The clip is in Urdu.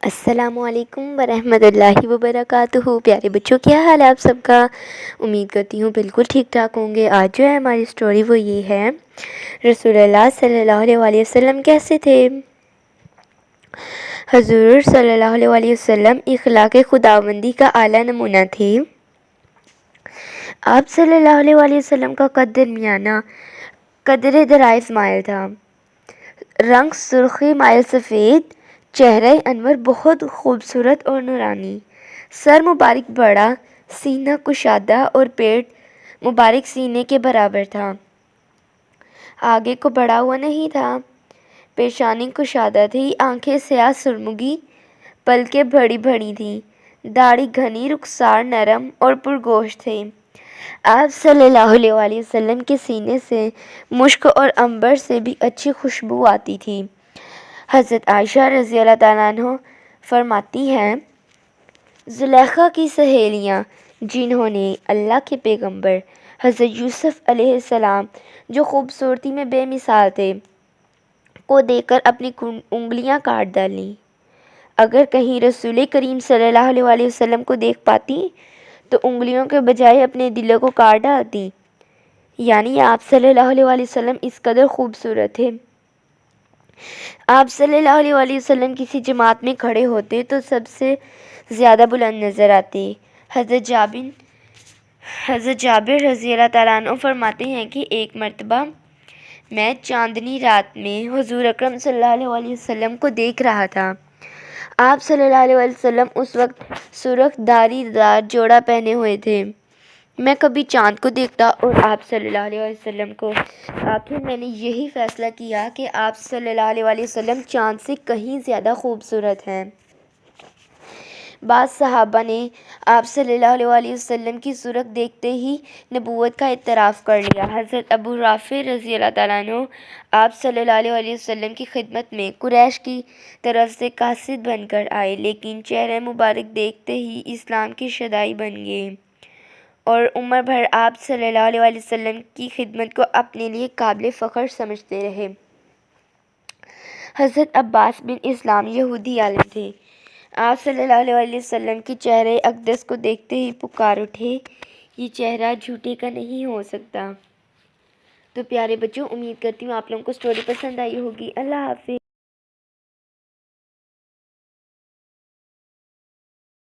السلام علیکم ورحمۃ اللہ وبرکاتہ۔ پیارے بچوں، کیا حال ہے آپ سب کا؟ امید کرتی ہوں بالکل ٹھیک ٹھاک ہوں گے۔ آج جو ہے ہماری سٹوری وہ یہ ہے، رسول اللہ صلی اللہ علیہ وسلم کیسے تھے؟ حضور صلی اللہ علیہ وسلم اخلاق خداوندی کا اعلیٰ نمونہ تھے۔ آپ صلی اللہ علیہ وسلم کا قد درمیانہ، قدر درائز مائل تھا، رنگ سرخی مائل سفید، چہرہ انور بہت خوبصورت اور نورانی، سر مبارک بڑا، سینہ کشادہ اور پیٹ مبارک سینے کے برابر تھا، آگے کو بڑا ہوا نہیں تھا، پیشانی کشادہ تھی، آنکھیں سیاہ سرمگی، پلکیں بڑی بڑی تھیں، داڑھی گھنی، رخسار نرم اور پرگوش تھے۔ آپ صلی اللہ علیہ وسلم کے سینے سے مشک اور عنبر سے بھی اچھی خوشبو آتی تھی۔ حضرت عائشہ رضی اللہ تعالیٰ عنہ فرماتی ہیں، زلیخا کی سہیلیاں جنہوں نے اللہ کے پیغمبر حضرت یوسف علیہ السلام جو خوبصورتی میں بے مثال تھے کو دیکھ کر اپنی انگلیاں کاٹ ڈالیں۔ اگر کہیں رسول کریم صلی اللہ علیہ وسلم کو دیکھ پاتی تو انگلیوں کے بجائے اپنے دلوں کو کاٹ ڈالتی، یعنی آپ صلی اللہ علیہ وسلم اس قدر خوبصورت تھے۔ آپ صلی اللہ علیہ وسلم کسی جماعت میں کھڑے ہوتے تو سب سے زیادہ بلند نظر آتے۔ حضرت جابر رضی اللہ تعالیٰ عنہ فرماتے ہیں کہ ایک مرتبہ میں چاندنی رات میں حضور اکرم صلی اللہ علیہ وسلم کو دیکھ رہا تھا۔ آپ صلی اللہ علیہ وسلم اس وقت سرخ دھاری دار جوڑا پہنے ہوئے تھے۔ میں کبھی چاند کو دیکھتا اور آپ صلی اللہ علیہ وسلم کو، آخر میں نے یہی فیصلہ کیا کہ آپ صلی اللہ علیہ وسلم چاند سے کہیں زیادہ خوبصورت ہیں۔ بعض صحابہ نے آپ صلی اللہ علیہ وسلم کی صورت دیکھتے ہی نبوت کا اعتراف کر لیا۔ حضرت ابو رافع رضی اللہ تعالیٰ عنہ آپ صلی اللہ علیہ وسلم کی خدمت میں قریش کی طرف سے قاصد بن کر آئے، لیکن چہرہ مبارک دیکھتے ہی اسلام کے شیدائی بن گئے اور عمر بھر آپ صلی اللہ علیہ وسلم کی خدمت کو اپنے لیے قابل فخر سمجھتے رہے۔ حضرت عباس بن اسلام یہودی عالم تھے۔ آپ صلی اللہ علیہ وسلم کے چہرہ اقدس کو دیکھتے ہی پکار اٹھے، یہ چہرہ جھوٹے کا نہیں ہو سکتا۔ تو پیارے بچوں، امید کرتی ہوں آپ لوگوں کو سٹوری پسند آئی ہوگی۔ اللہ حافظ۔